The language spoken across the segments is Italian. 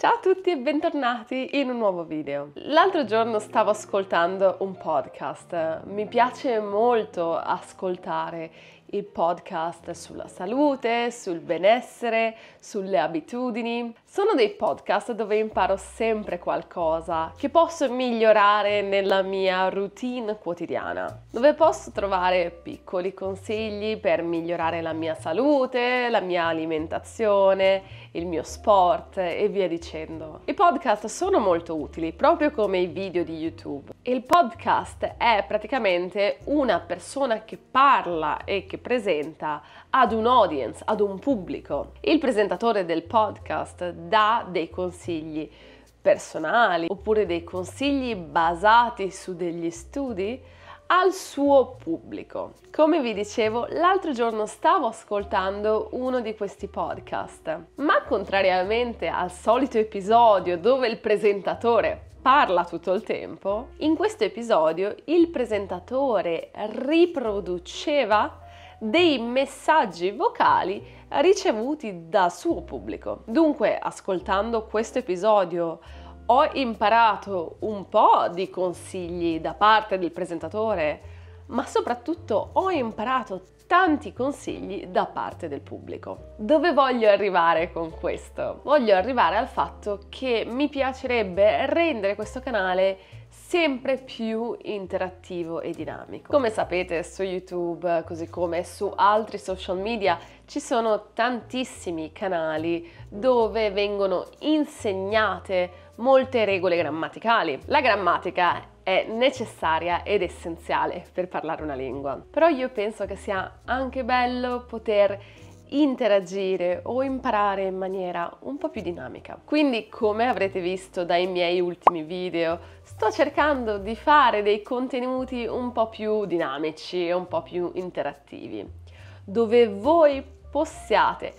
Ciao a tutti e bentornati in un nuovo video. L'altro giorno stavo ascoltando un podcast. Mi piace molto ascoltare i podcast sulla salute, sul benessere, sulle abitudini. Sono dei podcast dove imparo sempre qualcosa che posso migliorare nella mia routine quotidiana, dove posso trovare piccoli consigli per migliorare la mia salute, la mia alimentazione, il mio sport e via dicendo. I podcast sono molto utili, proprio come i video di YouTube. Il podcast è praticamente una persona che parla e che presenta ad un audience, ad un pubblico. Il presentatore del podcast dà dei consigli personali oppure dei consigli basati su degli studi al suo pubblico. Come vi dicevo, l'altro giorno stavo ascoltando uno di questi podcast, ma contrariamente al solito episodio dove il presentatore parla tutto il tempo, in questo episodio il presentatore riproduceva dei messaggi vocali ricevuti dal suo pubblico. Dunque, ascoltando questo episodio ho imparato un po' di consigli da parte del presentatore, ma soprattutto ho imparato tanti consigli da parte del pubblico. Dove voglio arrivare con questo? Voglio arrivare al fatto che mi piacerebbe rendere questo canale sempre più interattivo e dinamico. Come sapete, su YouTube, così come su altri social media, ci sono tantissimi canali dove vengono insegnate molte regole grammaticali. La grammatica è necessaria ed essenziale per parlare una lingua, però io penso che sia anche bello poter interagire o imparare in maniera un po' più dinamica. Quindi, come avrete visto dai miei ultimi video, sto cercando di fare dei contenuti un po' più dinamici e un po' più interattivi, dove voi possiate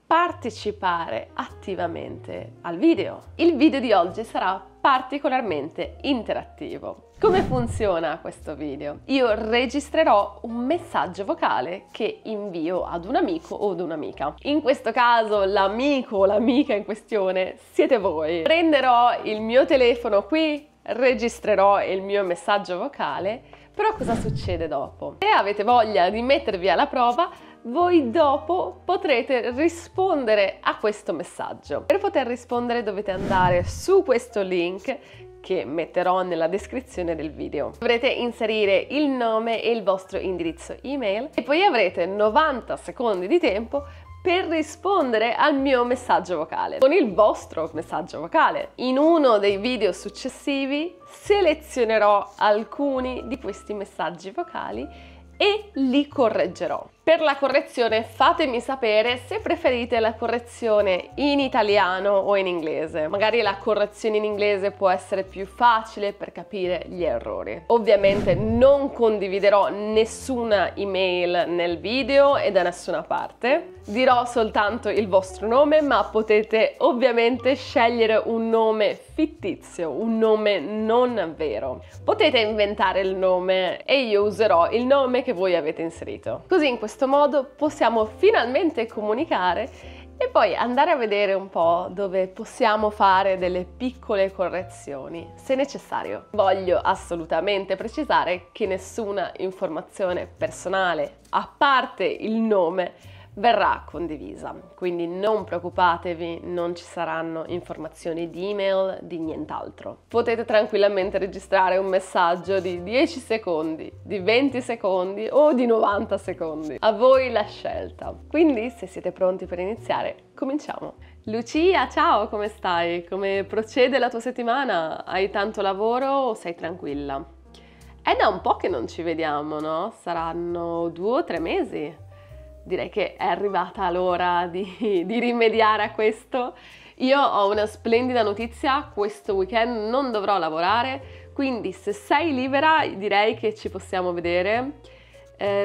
partecipare attivamente al video. Il video di oggi sarà particolarmente interattivo. Come funziona questo video? Io registrerò un messaggio vocale che invio ad un amico o ad un'amica. In questo caso l'amico o l'amica in questione siete voi. Prenderò il mio telefono qui, registrerò il mio messaggio vocale, però cosa succede dopo? Se avete voglia di mettervi alla prova, voi dopo potrete rispondere a questo messaggio. Per poter rispondere dovete andare su questo link che metterò nella descrizione del video. Dovrete inserire il nome e il vostro indirizzo email e poi avrete 90 secondi di tempo per rispondere al mio messaggio vocale con il vostro messaggio vocale. In uno dei video successivi selezionerò alcuni di questi messaggi vocali e li correggerò. Per la correzione fatemi sapere se preferite la correzione in italiano o in inglese. Magari la correzione in inglese può essere più facile per capire gli errori. Ovviamente non condividerò nessuna email nel video e da nessuna parte. Dirò soltanto il vostro nome, ma potete ovviamente scegliere un nome fittizio, un nome non vero. Potete inventare il nome e io userò il nome che voi avete inserito. Così in questo modo possiamo finalmente comunicare e poi andare a vedere un po' dove possiamo fare delle piccole correzioni, se necessario. Voglio assolutamente precisare che nessuna informazione personale, a parte il nome, verrà condivisa, quindi non preoccupatevi, non ci saranno informazioni di email, di nient'altro. Potete tranquillamente registrare un messaggio di 10 secondi, di 20 secondi o di 90 secondi. A voi la scelta. Quindi, se siete pronti per iniziare, cominciamo. Lucia, ciao, come stai? Come procede la tua settimana? Hai tanto lavoro o sei tranquilla? È da un po' che non ci vediamo, no? Saranno 2 o 3 mesi. Direi che è arrivata l'ora di rimediare a questo. Io ho una splendida notizia, questo weekend non dovrò lavorare, quindi se sei libera direi che ci possiamo vedere.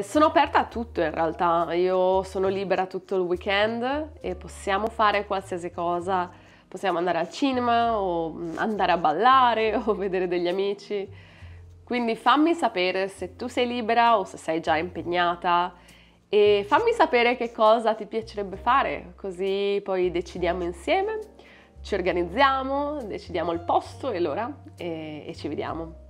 Sono aperta a tutto in realtà, io sono libera tutto il weekend e possiamo fare qualsiasi cosa. Possiamo andare al cinema o andare a ballare o vedere degli amici. Quindi fammi sapere se tu sei libera o se sei già impegnata. E fammi sapere che cosa ti piacerebbe fare, così poi decidiamo insieme. ci organizziamo, decidiamo il posto e l'ora e ci vediamo.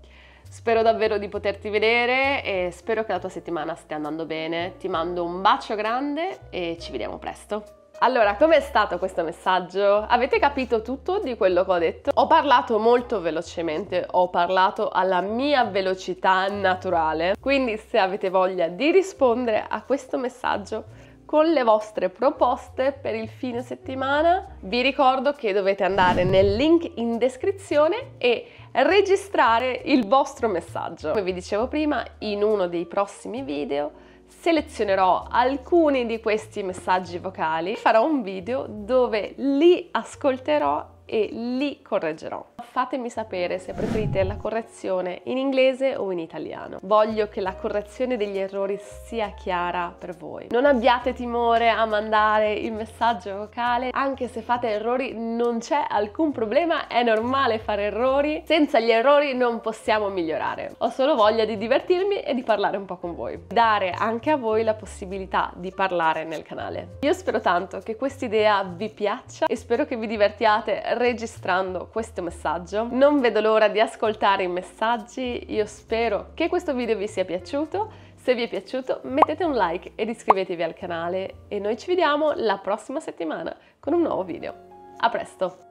Spero davvero di poterti vedere e spero che la tua settimana stia andando bene. Ti mando un bacio grande e ci vediamo presto. Allora, com'è stato questo messaggio? Avete capito tutto di quello che ho detto? Ho parlato molto velocemente, ho parlato alla mia velocità naturale, quindi se avete voglia di rispondere a questo messaggio con le vostre proposte per il fine settimana, vi ricordo che dovete andare nel link in descrizione e registrare il vostro messaggio. Come vi dicevo prima, in uno dei prossimi video selezionerò alcuni di questi messaggi vocali, farò un video dove li ascolterò e li correggerò. Fatemi sapere se preferite la correzione in inglese o in italiano. Voglio che la correzione degli errori sia chiara per voi. Non abbiate timore a mandare il messaggio vocale, anche se fate errori non c'è alcun problema, è normale fare errori. Senza gli errori non possiamo migliorare. Ho solo voglia di divertirmi e di parlare un po' con voi. Dare anche a voi la possibilità di parlare nel canale. Io spero tanto che quest'idea vi piaccia e spero che vi divertiate registrando questo messaggio. Non vedo l'ora di ascoltare i messaggi. Io spero che questo video vi sia piaciuto. Se vi è piaciuto mettete un like ed iscrivetevi al canale e noi ci vediamo la prossima settimana con un nuovo video. A presto!